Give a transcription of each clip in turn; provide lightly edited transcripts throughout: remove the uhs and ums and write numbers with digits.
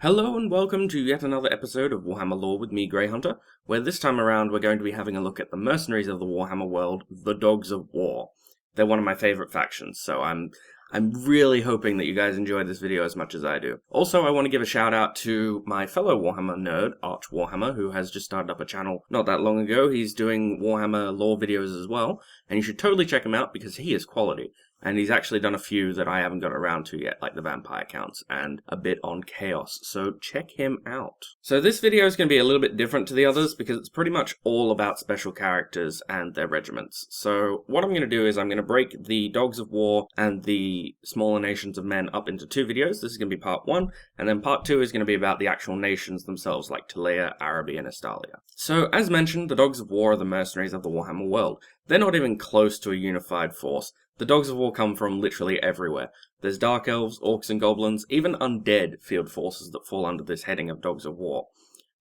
Hello and welcome to yet another episode of Warhammer Lore with me, Grey Hunter, where this time around we're going to be having a look at the mercenaries of the Warhammer world, the Dogs of War. They're one of my favourite factions, so I'm really hoping that you guys enjoy this video as much as I do. Also, I want to give a shout out to my fellow Warhammer nerd, Arch Warhammer, who has just started up a channel not that long ago. He's doing Warhammer lore videos as well, and you should totally check him out because he is quality. And he's actually done a few that I haven't got around to yet, like the vampire counts, and a bit on chaos, so check him out. So this video is going to be a little bit different to the others, because it's pretty much all about special characters and their regiments. So what I'm going to do is I'm going to break the Dogs of War and the Smaller Nations of Men up into two videos. This is going to be part one, and then part two is going to be about the actual nations themselves, like Telea, Araby, and Estalia. So, as mentioned, the Dogs of War are the mercenaries of the Warhammer world. They're not even close to a unified force. The Dogs of War come from literally everywhere. There's Dark Elves, Orcs and Goblins, even undead field forces that fall under this heading of Dogs of War.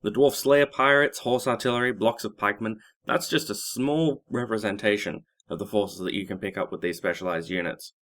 The Dwarf Slayer pirates, horse artillery, blocks of pikemen, that's just a small representation of the forces that you can pick up with these specialized units.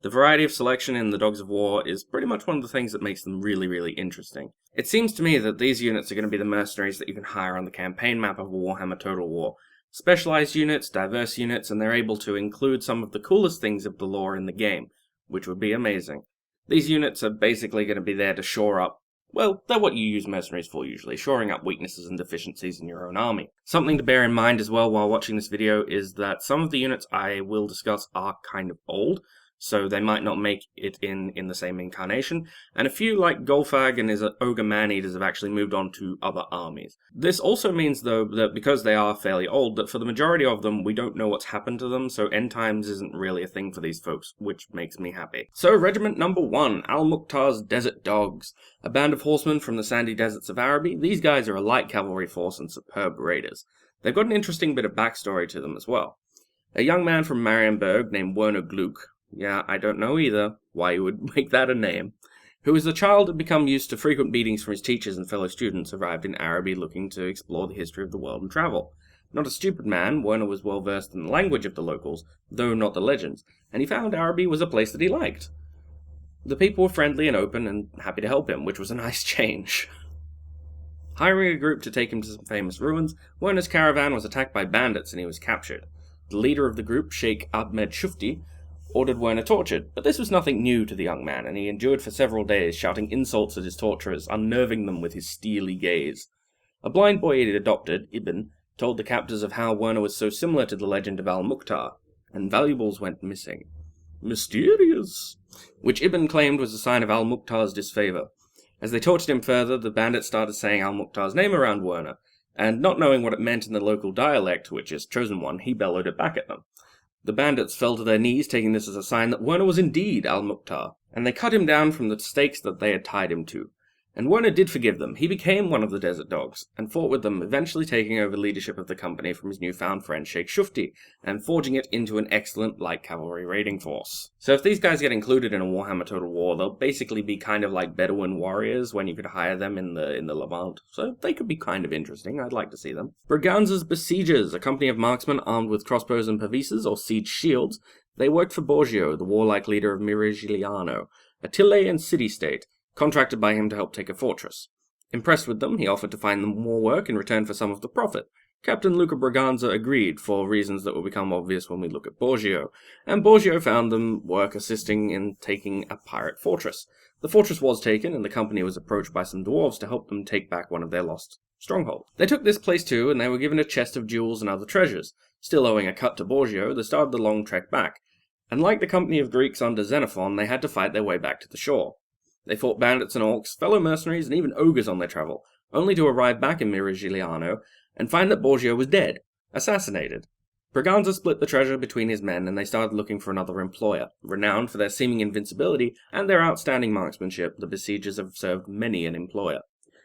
The variety of selection in the Dogs of War is pretty much one of the things that makes them really interesting. It seems to me that these units are going to be the mercenaries that you can hire on the campaign map of Warhammer Total War. Specialized units, diverse units, and they're able to include some of the coolest things of the lore in the game, which would be amazing. These units are basically going to be there to shore up, well, they're what you use mercenaries for usually, shoring up weaknesses and deficiencies in your own army. Something to bear in mind as well while watching this video is that some of the units I will discuss are kind of old, so they might not make it in the same incarnation, and a few like Golfag and his Ogre Man-Eaters have actually moved on to other armies. This also means, though, that because they are fairly old, that for the majority of them, we don't know what's happened to them, so end times isn't really a thing for these folks, which makes me happy. So, Regiment number 1, Al-Mukhtar's Desert Dogs. A band of horsemen from the sandy deserts of Araby. These guys are a light cavalry force and superb raiders. They've got an interesting bit of backstory to them as well. A young man from Marienburg named Werner Gluck, yeah, I don't know either why you would make that a name, who as a child had become used to frequent beatings from his teachers and fellow students, arrived in Araby looking to explore the history of the world and travel. Not a stupid man, Werner was well versed in the language of the locals, though not the legends, and he found Araby was a place that he liked. The people were friendly and open and happy to help him, which was a nice change. Hiring a group to take him to some famous ruins, Werner's caravan was attacked by bandits and he was captured. The leader of the group, Sheikh Ahmed Shufti, ordered Werner tortured, but this was nothing new to the young man, and he endured for several days, shouting insults at his torturers, unnerving them with his steely gaze. A blind boy he had adopted, Ibn, told the captors of how Werner was so similar to the legend of Al-Mukhtar, and valuables went missing. Mysterious! Which Ibn claimed was a sign of Al-Mukhtar's disfavor. As they tortured him further, the bandits started saying Al-Mukhtar's name around Werner, and not knowing what it meant in the local dialect, which is Chosen One, he bellowed it back at them. The bandits fell to their knees, taking this as a sign that Werner was indeed Al-Mukhtar, and they cut him down from the stakes that they had tied him to. And Werner did forgive them. He became one of the Desert Dogs, and fought with them, eventually taking over leadership of the company from his newfound friend Sheikh Shufti, and forging it into an excellent light cavalry raiding force. So if these guys get included in a Warhammer Total War, they'll basically be kind of like Bedouin warriors when you could hire them in the Levant, so they could be kind of interesting. I'd like to see them. Braganza's Besiegers, a company of marksmen armed with crossbows and pavises, or siege shields. They worked for Borgio, the warlike leader of Mirigliano, a Tilean city-state, contracted by him to help take a fortress. Impressed with them, he offered to find them more work in return for some of the profit. Captain Luca Braganza agreed, for reasons that will become obvious when we look at Borgio, and Borgio found them work assisting in taking a pirate fortress. The fortress was taken, and the company was approached by some dwarves to help them take back one of their lost strongholds. They took this place too, and they were given a chest of jewels and other treasures. Still owing a cut to Borgio, they started the long trek back, and like the company of Greeks under Xenophon, they had to fight their way back to the shore. They fought bandits and orcs, fellow mercenaries, and even ogres on their travel, only to arrive back in Mirigliano and find that Borgio was dead, assassinated. Braganza split the treasure between his men, and they started looking for another employer. Renowned for their seeming invincibility and their outstanding marksmanship, the besiegers have served many an employer.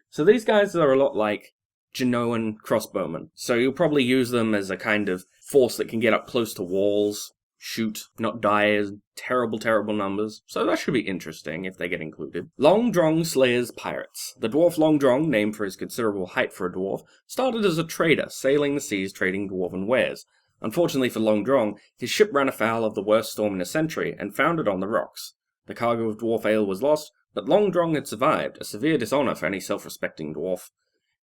So these guys are a lot like Genoan crossbowmen, so you'll probably use them as a kind of force that can get up close to walls, shoot, not die as terrible numbers, so that should be interesting if they get included. Long Drong Slayer's Pirates. The dwarf Long Drong, named for his considerable height for a dwarf, started as a trader, sailing the seas trading dwarven wares. Unfortunately for Long Drong, his ship ran afoul of the worst storm in a century and foundered on the rocks. The cargo of dwarf ale was lost, But Long Drong had survived, a severe dishonor for any self-respecting dwarf.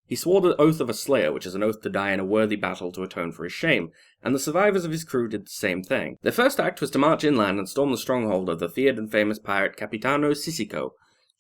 He swore the oath of a slayer, which is an oath to die in a worthy battle to atone for his shame, and the survivors of his crew did the same thing. Their first act was to march inland and storm the stronghold of the feared and famous pirate Capitano Sissiko,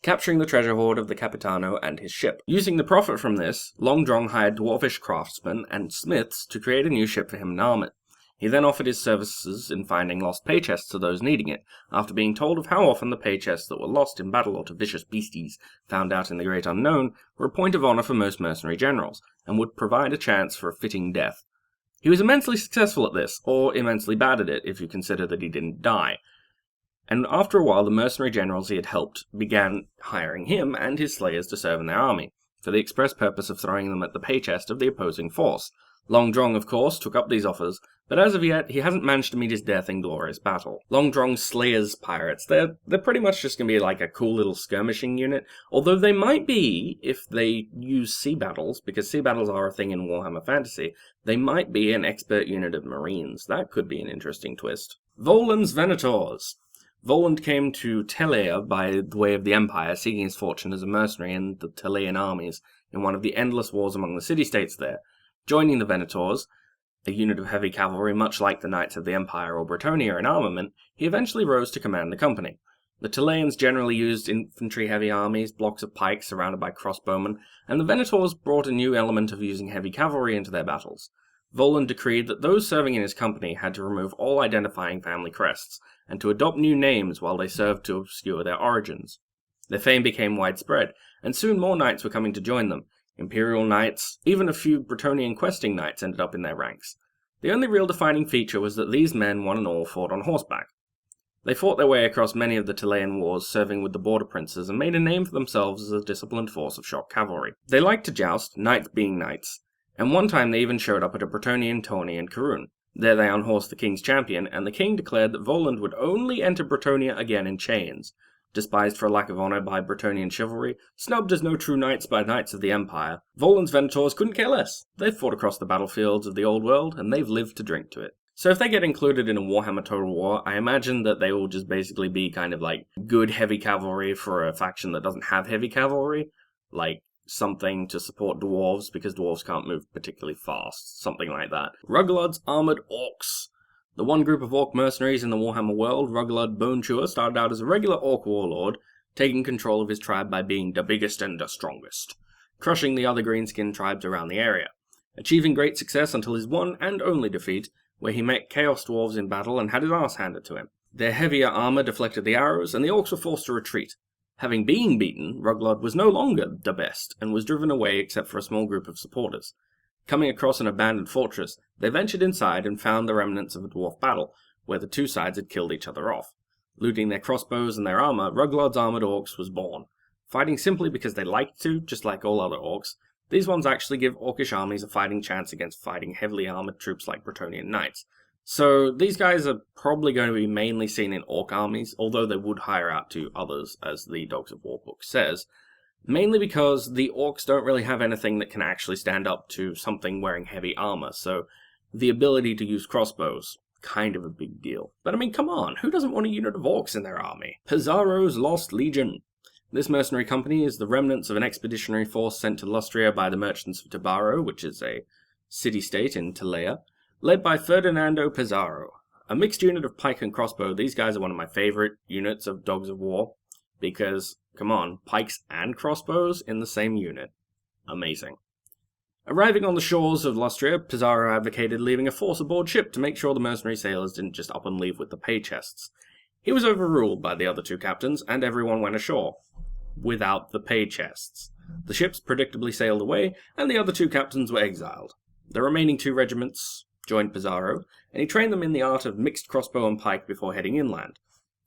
capturing the treasure hoard of the Capitano and his ship. Using the profit from this, Long Drong hired dwarfish craftsmen and smiths to create a new ship for him and arm it. He then offered his services in finding lost pay chests to those needing it, after being told of how often the pay chests that were lost in battle or to vicious beasties found out in the great unknown were a point of honor for most mercenary generals, and would provide a chance for a fitting death. He was immensely successful at this, or immensely bad at it if you consider that he didn't die. And after a while the mercenary generals he had helped began hiring him and his slayers to serve in their army, for the express purpose of throwing them at the pay chest of the opposing force. Long Drong, of course, took up these offers, but as of yet, he hasn't managed to meet his death in glorious battle. Long Drong's Slayers pirates, they're pretty much just going to be like a cool little skirmishing unit, although they might be, if they use sea battles, because sea battles are a thing in Warhammer Fantasy, they might be an expert unit of marines. That could be an interesting twist. Voland's Venators. Voland came to Telea by the way of the Empire, seeking his fortune as a mercenary in the Telean armies in one of the endless wars among the city-states there. Joining the Venators, a unit of heavy cavalry much like the Knights of the Empire or Bretonnia in armament, he eventually rose to command the company. The Teleans generally used infantry-heavy armies, blocks of pikes surrounded by crossbowmen, and the Venators brought a new element of using heavy cavalry into their battles. Voland decreed that those serving in his company had to remove all identifying family crests, and to adopt new names while they served to obscure their origins. Their fame became widespread, and soon more knights were coming to join them. Imperial knights, even a few Bretonnian questing knights ended up in their ranks. The only real defining feature was that these men, one and all, fought on horseback. They fought their way across many of the Telean wars, serving with the border princes, and made a name for themselves as a disciplined force of shock cavalry. They liked to joust, knights being knights, and one time they even showed up at a Bretonnian tourney in Karun. There they unhorsed the king's champion, and the king declared that Voland would only enter Bretonnia again in chains. Despised for a lack of honor by Bretonnian chivalry, snubbed as no true knights by knights of the Empire, Voland's Venators couldn't care less. They've fought across the battlefields of the old world, and they've lived to drink to it. So if they get included in a Warhammer Total War, I imagine that they will just basically be kind of like good heavy cavalry for a faction that doesn't have heavy cavalry, like something to support dwarves, because dwarves can't move particularly fast, something like that. Ruggled's Armored Orcs. The one group of orc mercenaries in the Warhammer world, Ruglud Bonechewer, started out as a regular orc warlord, taking control of his tribe by being the biggest and the strongest, crushing the other greenskin tribes around the area, achieving great success until his one and only defeat, where he met Chaos Dwarves in battle and had his ass handed to him. Their heavier armor deflected the arrows, and the orcs were forced to retreat. Having been beaten, Ruglud was no longer the best, and was driven away except for a small group of supporters. Coming across an abandoned fortress, they ventured inside and found the remnants of a dwarf battle, where the two sides had killed each other off. Looting their crossbows and their armor, Ruglud's Armored Orcs was born. Fighting simply because they liked to, just like all other orcs, these ones actually give orcish armies a fighting chance against fighting heavily armored troops like Bretonnian knights. So these guys are probably going to be mainly seen in orc armies, although they would hire out to others, as the Dogs of War book says. Mainly because the orcs don't really have anything that can actually stand up to something wearing heavy armor, so the ability to use crossbows, kind of a big deal. But I mean, come on, who doesn't want a unit of orcs in their army? Pizarro's Lost Legion. This mercenary company is the remnants of an expeditionary force sent to Lustria by the merchants of Tabaro, which is a city-state in Telea, led by Ferdinando Pizarro. A mixed unit of pike and crossbow, these guys are one of my favorite units of Dogs of War, because, come on, pikes and crossbows in the same unit. Amazing. Arriving on the shores of Lustria, Pizarro advocated leaving a force aboard ship to make sure the mercenary sailors didn't just up and leave with the pay chests. He was overruled by the other two captains, and everyone went ashore, without the pay chests. The ships predictably sailed away, and the other two captains were exiled. The remaining two regiments joined Pizarro, and he trained them in the art of mixed crossbow and pike before heading inland.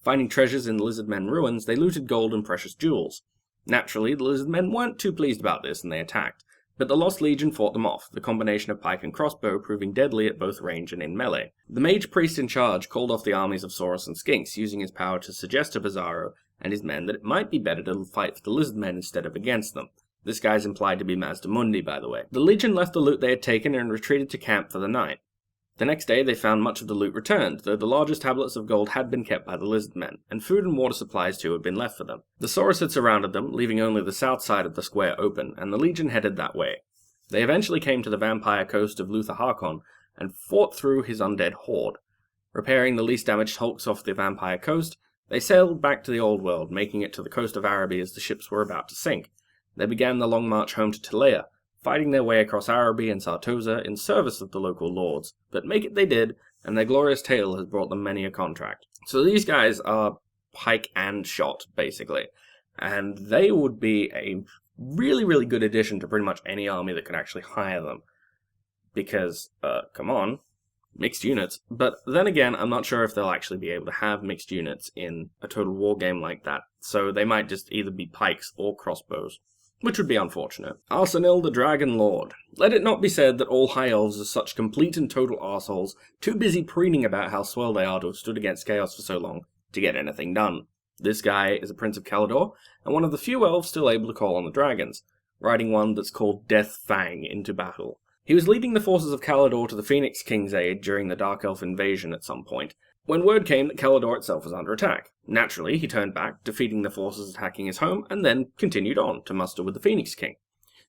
Finding treasures in the Lizardmen ruins, they looted gold and precious jewels. Naturally, the Lizardmen weren't too pleased about this, and they attacked, but the Lost Legion fought them off, the combination of pike and crossbow proving deadly at both range and in melee. The mage priest in charge called off the armies of Saurus and Skinks, using his power to suggest to Pizarro and his men that it might be better to fight for the Lizardmen instead of against them. This guy's implied to be Mazdamundi, by the way. The Legion left the loot they had taken and retreated to camp for the night. The next day they found much of the loot returned, though the largest tablets of gold had been kept by the lizard men, and food and water supplies too had been left for them. The Saurus had surrounded them, leaving only the south side of the square open, and the Legion headed that way. They eventually came to the vampire coast of Luther Harkon, and fought through his undead horde. Repairing the least damaged hulks off the vampire coast, they sailed back to the old world, making it to the coast of Araby as the ships were about to sink. They began the long march home to Telea, fighting their way across Araby and Sartosa in service of the local lords, but make it they did, and their glorious tale has brought them many a contract. So these guys are pike and shot, basically, and they would be a really, really good addition to pretty much any army that could actually hire them. Because, come on, mixed units. But then again, I'm not sure if they'll actually be able to have mixed units in a Total War game like that, so they might just either be pikes or crossbows, which would be unfortunate. Arsenil the Dragon Lord. Let it not be said that all High Elves are such complete and total arseholes, too busy preening about how swell they are to have stood against Chaos for so long to get anything done. This guy is a Prince of Calidor, and one of the few elves still able to call on the dragons, riding one that's called Death Fang into battle. He was leading the forces of Calidor to the Phoenix King's aid during the Dark Elf invasion at some point, when word came that Calidor itself was under attack. Naturally, he turned back, defeating the forces attacking his home, and then continued on to muster with the Phoenix King.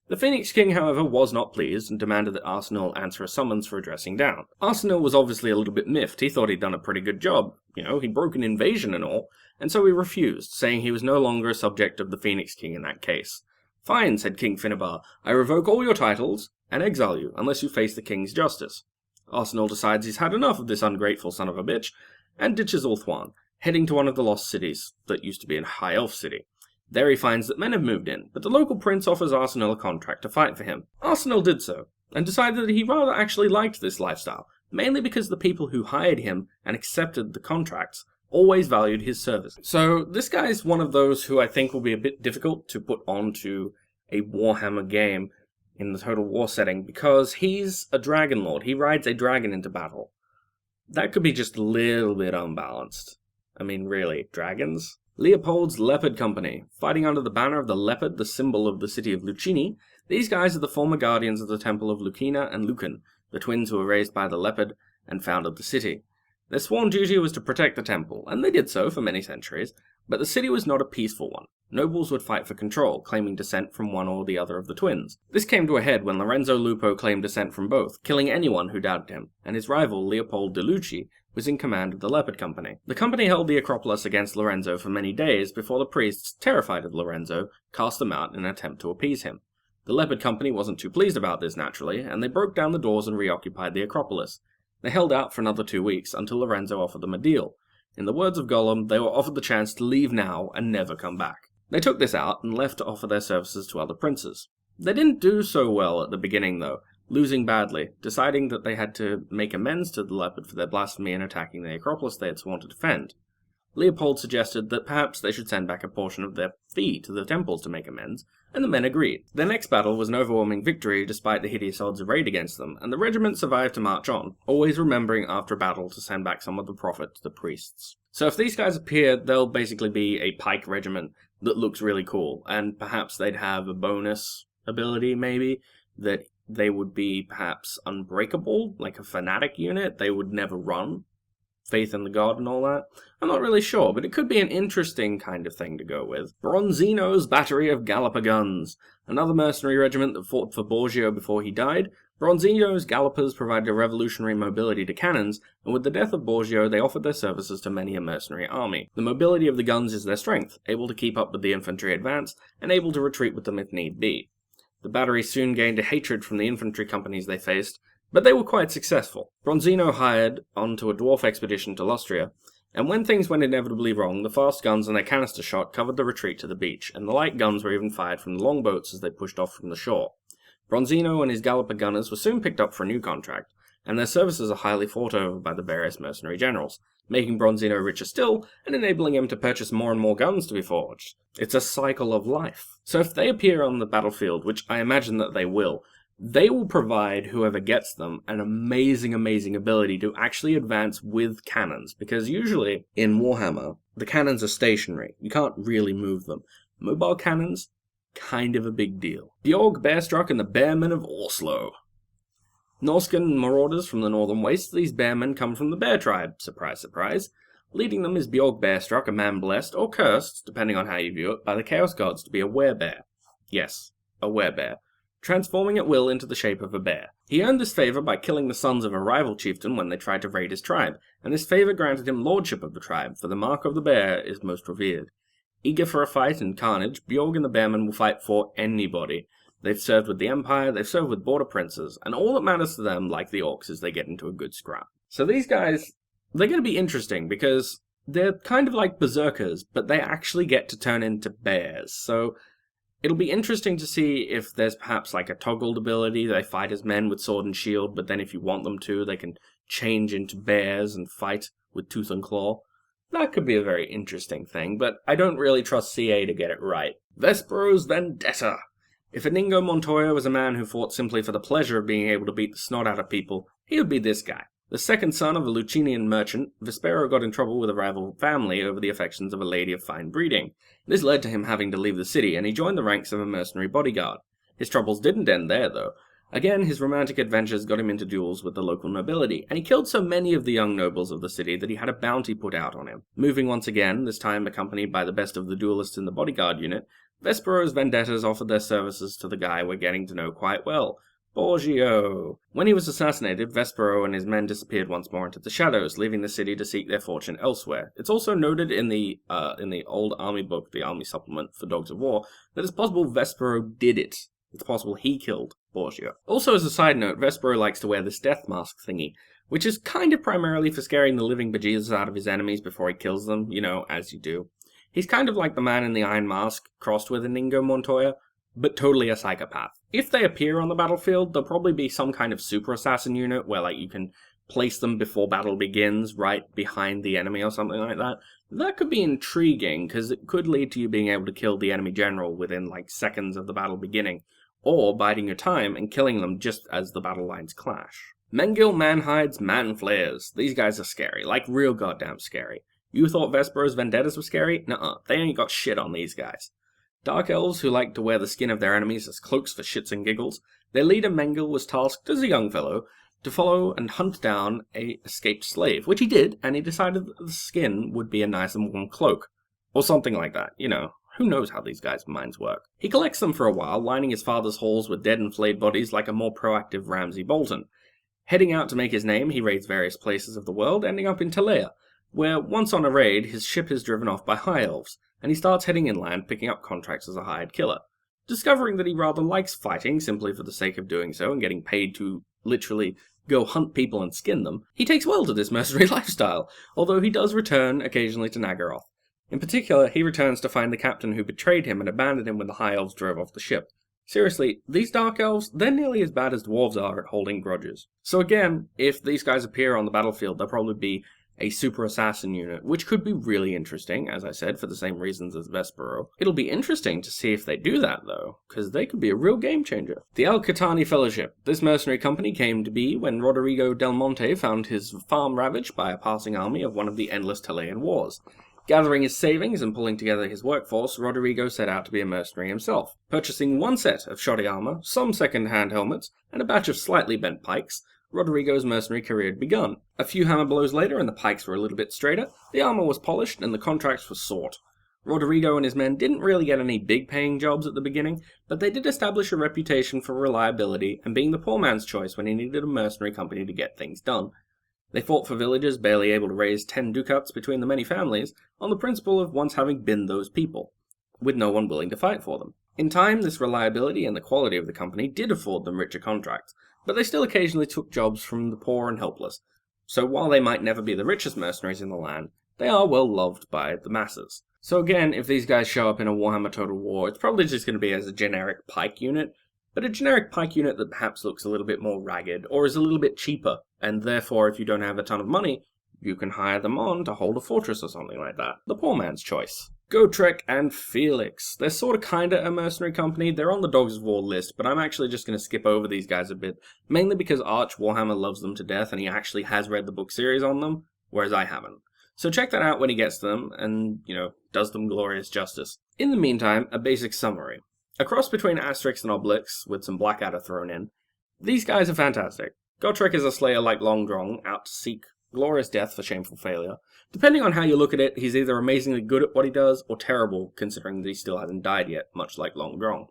The Phoenix King, however, was not pleased, and demanded that Arsenil answer a summons for a dressing down. Arsenil was obviously a little bit miffed. He thought he'd done a pretty good job. He'd broken invasion and all, and so he refused, saying he was no longer a subject of the Phoenix King in that case. Fine, said King Finnebar, I revoke all your titles, and exile you, unless you face the King's justice. Arsenal decides he's had enough of this ungrateful son of a bitch, and ditches Ulthuan, heading to one of the lost cities that used to be in High Elf City. There he finds that men have moved in, but the local prince offers Arsenal a contract to fight for him. Arsenal did so, and decided that he rather actually liked this lifestyle, mainly because the people who hired him and accepted the contracts always valued his service. So this guy's one of those who I think will be a bit difficult to put onto a Warhammer game in the Total War setting, because he's a Dragon Lord. He rides a dragon into battle. That could be just a little bit unbalanced. I mean, really, dragons? Leopold's Leopard Company. Fighting under the banner of the leopard, the symbol of the city of Lucini, these guys are the former guardians of the temple of Lucina and Lucan, the twins who were raised by the leopard and founded the city. Their sworn duty was to protect the temple, and they did so for many centuries, but the city was not a peaceful one. Nobles would fight for control, claiming descent from one or the other of the twins. This came to a head when Lorenzo Lupo claimed descent from both, killing anyone who doubted him, and his rival Leopold de Lucci was in command of the Leopard Company. The company held the Acropolis against Lorenzo for many days before the priests, terrified of Lorenzo, cast them out in an attempt to appease him. The Leopard Company wasn't too pleased about this, naturally, and they broke down the doors and reoccupied the Acropolis. They held out for another 2 weeks until Lorenzo offered them a deal. In the words of Gollum, they were offered the chance to leave now and never come back. They took this out and left to offer their services to other princes. They didn't do so well at the beginning, though, losing badly, deciding that they had to make amends to the Leopard for their blasphemy in attacking the Acropolis they had sworn to defend. Leopold suggested that perhaps they should send back a portion of their fee to the temples to make amends, and the men agreed. Their next battle was an overwhelming victory despite the hideous odds arrayed against them, and the regiment survived to march on, always remembering after a battle to send back some of the profit to the priests. So if these guys appear, they'll basically be a pike regiment that looks really cool, and perhaps they'd have a bonus ability, maybe, that they would be perhaps unbreakable, like a fanatic unit. They would never run. Faith in the God and all that. I'm not really sure, but it could be an interesting kind of thing to go with. Bronzino's Battery of Gallipaguns. Another mercenary regiment that fought for Borgio before he died. Bronzino's Gallopers provided a revolutionary mobility to cannons, and with the death of Borgio, they offered their services to many a mercenary army. The mobility of the guns is their strength, able to keep up with the infantry advance, and able to retreat with them if need be. The battery soon gained a hatred from the infantry companies they faced, but they were quite successful. Bronzino hired onto a dwarf expedition to Lustria, and when things went inevitably wrong, the fast guns and their canister shot covered the retreat to the beach, and the light guns were even fired from the longboats as they pushed off from the shore. Bronzino and his Gallipa gunners were soon picked up for a new contract, and their services are highly fought over by the various mercenary generals, making Bronzino richer still, and enabling him to purchase more and more guns to be forged. It's a cycle of life. So if they appear on the battlefield, which I imagine that they will provide whoever gets them an amazing, amazing ability to actually advance with cannons, because usually in Warhammer, the cannons are stationary. You can't really move them. Mobile cannons, kind of a big deal. Bjorg Bearstruck and the Bearmen of Oslo. Norscan marauders from the northern wastes, these bearmen come from the bear tribe, surprise, surprise. Leading them is Bjorg Bearstruck, a man blessed, or cursed, depending on how you view it, by the Chaos Gods to be a werebear. Yes, a werebear, transforming at will into the shape of a bear. He earned this favour by killing the sons of a rival chieftain when they tried to raid his tribe, and this favour granted him lordship of the tribe, for the mark of the bear is most revered. Eager for a fight and carnage, Bjorg and the Bearmen will fight for anybody. They've served with the Empire, they've served with border princes, and all that matters to them, like the orcs, is they get into a good scrap. So these guys, they're going to be interesting, because they're kind of like berserkers, but they actually get to turn into bears. So it'll be interesting to see if there's perhaps like a toggled ability. They fight as men with sword and shield, but then if you want them to, they can change into bears and fight with tooth and claw. That could be a very interesting thing, but I don't really trust CA to get it right. Vespero's Vendetta. If Inigo Montoya was a man who fought simply for the pleasure of being able to beat the snot out of people, he would be this guy. The second son of a Lucinian merchant, Vespero got in trouble with a rival family over the affections of a lady of fine breeding. This led to him having to leave the city, and he joined the ranks of a mercenary bodyguard. His troubles didn't end there, though. Again, his romantic adventures got him into duels with the local nobility, and he killed so many of the young nobles of the city that he had a bounty put out on him. Moving once again, this time accompanied by the best of the duelists in the bodyguard unit, Vespero's vendettas offered their services to the guy we're getting to know quite well, Borgio. When he was assassinated, Vespero and his men disappeared once more into the shadows, leaving the city to seek their fortune elsewhere. It's also noted in the old army book, the army supplement for Dogs of War, that it's possible Vespero did it. It's possible he killed Borgio. Also, as a side note, Vespero likes to wear this death mask thingy, which is kind of primarily for scaring the living bejesus out of his enemies before he kills them, as you do. He's kind of like the man in the Iron Mask, crossed with Inigo Montoya, but totally a psychopath. If they appear on the battlefield, there'll probably be some kind of super assassin unit where, you can place them before battle begins, right behind the enemy or something like that. That could be intriguing, because it could lead to you being able to kill the enemy general within, seconds of the battle beginning, or biding your time and killing them just as the battle lines clash. Mengil, Manhides, Manflares. These guys are scary, real goddamn scary. You thought Vespero's vendettas were scary? Nuh-uh, they ain't got shit on these guys. Dark elves who like to wear the skin of their enemies as cloaks for shits and giggles, their leader Mengil was tasked as a young fellow to follow and hunt down a escaped slave, which he did, and he decided that the skin would be a nice and warm cloak. Or something like that, Who knows how these guys' minds work? He collects them for a while, lining his father's halls with dead and flayed bodies like a more proactive Ramsay Bolton. Heading out to make his name, he raids various places of the world, ending up in Talea, where, once on a raid, his ship is driven off by high elves, and he starts heading inland, picking up contracts as a hired killer. Discovering that he rather likes fighting, simply for the sake of doing so, and getting paid to, literally, go hunt people and skin them, he takes well to this mercenary lifestyle, although he does return occasionally to Naggaroth. In particular, he returns to find the captain who betrayed him and abandoned him when the High Elves drove off the ship. Seriously, these Dark Elves, they're nearly as bad as Dwarves are at holding grudges. So again, if these guys appear on the battlefield, they'll probably be a super assassin unit, which could be really interesting, as I said, for the same reasons as Vespero. It'll be interesting to see if they do that, though, because they could be a real game changer. The Al-Qatani Fellowship. This mercenary company came to be when Roderigo del Monte found his farm ravaged by a passing army of one of the endless Telean wars. Gathering his savings and pulling together his workforce, Roderigo set out to be a mercenary himself. Purchasing one set of shoddy armor, some second-hand helmets, and a batch of slightly bent pikes, Roderigo's mercenary career had begun. A few hammer blows later and the pikes were a little bit straighter, the armor was polished, and the contracts were sought. Roderigo and his men didn't really get any big-paying jobs at the beginning, but they did establish a reputation for reliability and being the poor man's choice when he needed a mercenary company to get things done. They fought for villagers barely able to raise 10 ducats between the many families, on the principle of once having been those people, with no one willing to fight for them. In time, this reliability and the quality of the company did afford them richer contracts, but they still occasionally took jobs from the poor and helpless. So while they might never be the richest mercenaries in the land, they are well loved by the masses. So again, if these guys show up in a Warhammer Total War, it's probably just going to be as a generic pike unit, but a generic pike unit that perhaps looks a little bit more ragged, or is a little bit cheaper, and therefore if you don't have a ton of money, you can hire them on to hold a fortress or something like that. The poor man's choice. Gotrek and Felix. They're sort of kinda a mercenary company. They're on the Dogs of War list, but I'm actually just going to skip over these guys a bit, mainly because Arch Warhammer loves them to death and he actually has read the book series on them, whereas I haven't. So check that out when he gets to them and, does them glorious justice. In the meantime, a basic summary. A cross between Asterix and Obelix, with some Blackadder thrown in. These guys are fantastic. Gotrek is a slayer like Long Drong, out to seek glorious death for shameful failure. Depending on how you look at it, he's either amazingly good at what he does, or terrible, considering that he still hasn't died yet, much like Long Drong.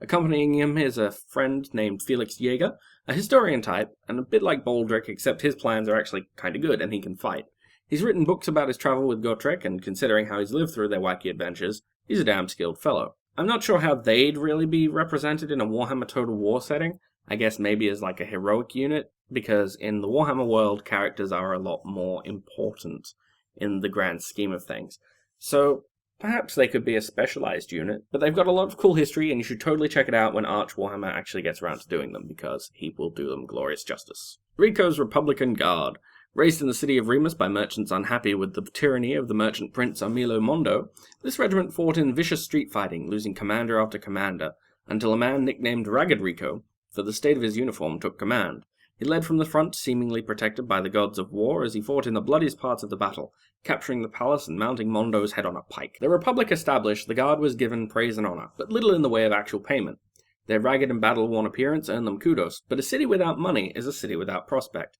Accompanying him is a friend named Felix Jaeger, a historian type, and a bit like Baldric, except his plans are actually kinda good, and he can fight. He's written books about his travel with Gotrek, and considering how he's lived through their wacky adventures, he's a damn skilled fellow. I'm not sure how they'd really be represented in a Warhammer Total War setting. I guess maybe as like a heroic unit, because in the Warhammer world, characters are a lot more important in the grand scheme of things. So perhaps they could be a specialized unit, but they've got a lot of cool history, and you should totally check it out when Arch Warhammer actually gets around to doing them, because he will do them glorious justice. Rico's Republican Guard. Raised in the city of Remus by merchants unhappy with the tyranny of the merchant prince Armilo Mondo, this regiment fought in vicious street fighting, losing commander after commander, until a man nicknamed Ragged Rico, for the state of his uniform, took command. He led from the front, seemingly protected by the gods of war, as he fought in the bloodiest parts of the battle, capturing the palace and mounting Mondo's head on a pike. The Republic established, the Guard was given praise and honor, but little in the way of actual payment. Their ragged and battle-worn appearance earned them kudos, but a city without money is a city without prospect.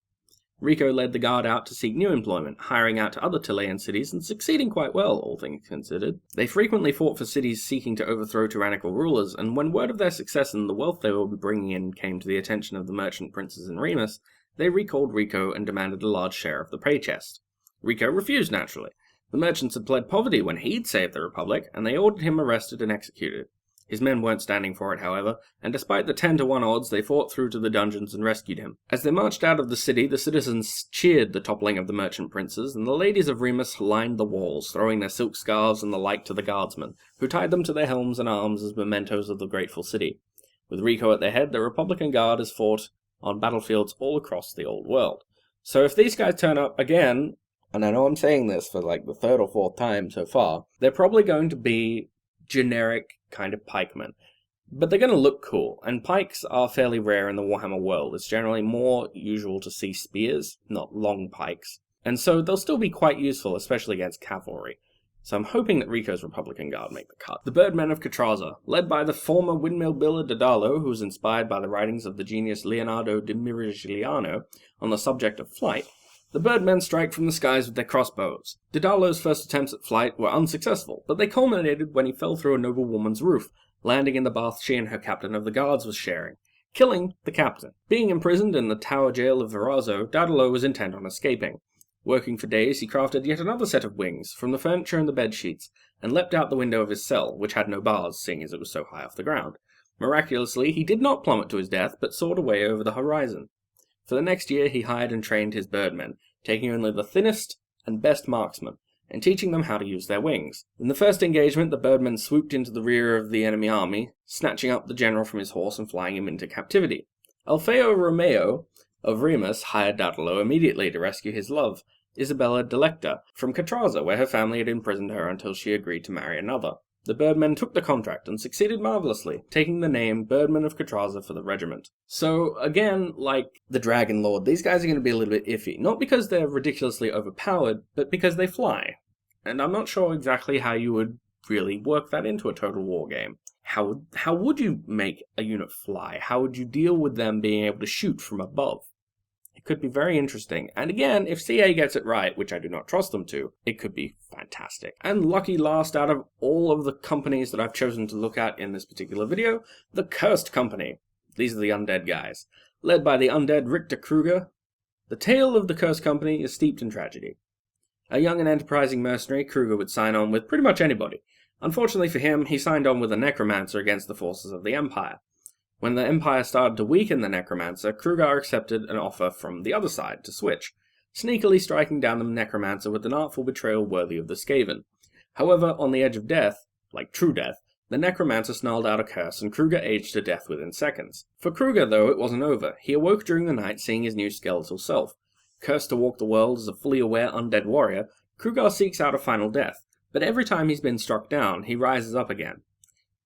Rico led the Guard out to seek new employment, hiring out to other Chilean cities and succeeding quite well, all things considered. They frequently fought for cities seeking to overthrow tyrannical rulers, and when word of their success and the wealth they were bringing in came to the attention of the merchant princes in Remus, they recalled Rico and demanded a large share of the pay chest. Rico refused, naturally. The merchants had pled poverty when he'd saved the Republic, and they ordered him arrested and executed. His men weren't standing for it, however, and despite the 10-to-1 odds, they fought through to the dungeons and rescued him. As they marched out of the city, the citizens cheered the toppling of the merchant princes, and the ladies of Remus lined the walls, throwing their silk scarves and the like to the guardsmen, who tied them to their helms and arms as mementos of the grateful city. With Rico at their head, the Republican Guard has fought on battlefields all across the old world. So if these guys turn up again, and I know I'm saying this for like the third or fourth time so far, they're probably going to be generic kind of pikemen. But they're going to look cool, and pikes are fairly rare in the Warhammer world. It's generally more usual to see spears, not long pikes. And so they'll still be quite useful, especially against cavalry. So I'm hoping that Rico's Republican Guard make the cut. The Birdmen of Katraza, led by the former windmill builder Daedalo, who was inspired by the writings of the genius Leonardo da Mirigliano on the subject of flight, the Birdmen strike from the skies with their crossbows. Daedalo's first attempts at flight were unsuccessful, but they culminated when he fell through a noblewoman's roof, landing in the bath she and her captain of the guards was sharing, killing the captain. Being imprisoned in the tower jail of Verrazzo, Daedalo was intent on escaping. Working for days, he crafted yet another set of wings from the furniture and the bedsheets, and leapt out the window of his cell, which had no bars, seeing as it was so high off the ground. Miraculously, he did not plummet to his death, but soared away over the horizon. For the next year, he hired and trained his birdmen, taking only the thinnest and best marksmen, and teaching them how to use their wings. In the first engagement, the birdmen swooped into the rear of the enemy army, snatching up the general from his horse and flying him into captivity. Alfeo Romeo of Remus hired Daedalo immediately to rescue his love, Isabella Delecta, from Katraza, where her family had imprisoned her until she agreed to marry another. The Birdmen took the contract and succeeded marvelously, taking the name Birdmen of Katraza for the regiment. So, again, like the Dragon Lord, these guys are going to be a little bit iffy. Not because they're ridiculously overpowered, but because they fly. And I'm not sure exactly how you would really work that into a Total War game. How would you make a unit fly? How would you deal with them being able to shoot from above? It could be very interesting, and again, if CA gets it right, which I do not trust them to, it could be fantastic. And lucky last out of all of the companies that I've chosen to look at in this particular video, the Cursed Company. These are the undead guys. Led by the undead Richter Kruger, the tale of the Cursed Company is steeped in tragedy. A young and enterprising mercenary, Kruger would sign on with pretty much anybody. Unfortunately for him, he signed on with a necromancer against the forces of the Empire. When the Empire started to weaken the necromancer, Kruger accepted an offer from the other side to switch, sneakily striking down the necromancer with an artful betrayal worthy of the Skaven. However, on the edge of death, like true death, the necromancer snarled out a curse and Kruger aged to death within seconds. For Kruger, though, it wasn't over. He awoke during the night seeing his new skeletal self. Cursed to walk the world as a fully aware undead warrior, Kruger seeks out a final death, but every time he's been struck down, he rises up again.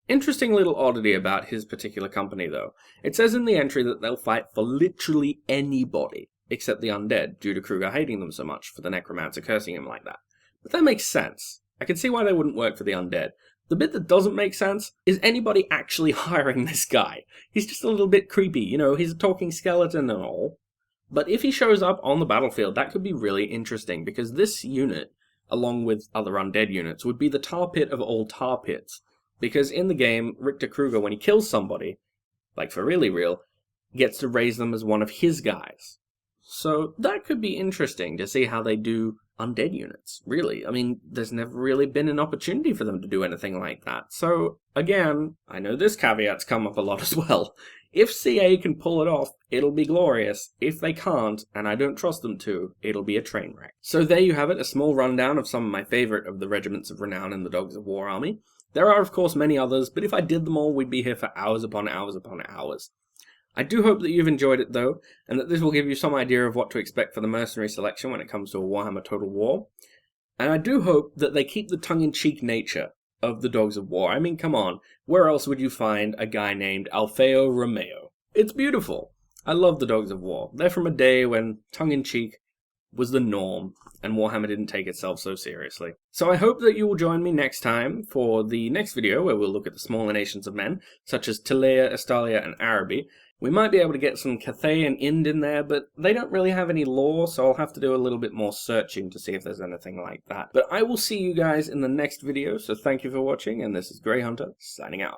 Interesting little oddity about his particular company, though. It says in the entry that they'll fight for literally anybody, except the undead, due to Kruger hating them so much for the necromancer cursing him like that. But that makes sense. I can see why they wouldn't work for the undead. The bit that doesn't make sense is anybody actually hiring this guy. He's just a little bit creepy, you know, he's a talking skeleton and all. But if he shows up on the battlefield, that could be really interesting, because this unit, along with other undead units, would be the tar pit of all tar pits. Because in the game, Richter Kruger, when he kills somebody, like for really real, gets to raise them as one of his guys. So that could be interesting to see how they do undead units, really. I mean, there's never really been an opportunity for them to do anything like that. So, again, I know this caveat's come up a lot as well. If CA can pull it off, it'll be glorious. If they can't, and I don't trust them to, it'll be a train wreck. So there you have it, a small rundown of some of my favourite of the regiments of renown in the Dogs of War army. There are, of course, many others, but if I did them all, we'd be here for hours upon hours upon hours. I do hope that you've enjoyed it, though, and that this will give you some idea of what to expect for the mercenary selection when it comes to a Warhammer Total War. And I do hope that they keep the tongue-in-cheek nature of the Dogs of War. I mean, come on, where else would you find a guy named Alfeo Romeo? It's beautiful. I love the Dogs of War. They're from a day when tongue-in-cheek was the norm, and Warhammer didn't take itself so seriously. So I hope that you will join me next time for the next video, where we'll look at the smaller nations of men, such as Telea, Estalia, and Araby. We might be able to get some Cathay and Ind in there, but they don't really have any lore, so I'll have to do a little bit more searching to see if there's anything like that. But I will see you guys in the next video, so thank you for watching, and this is Grey Hunter, signing out.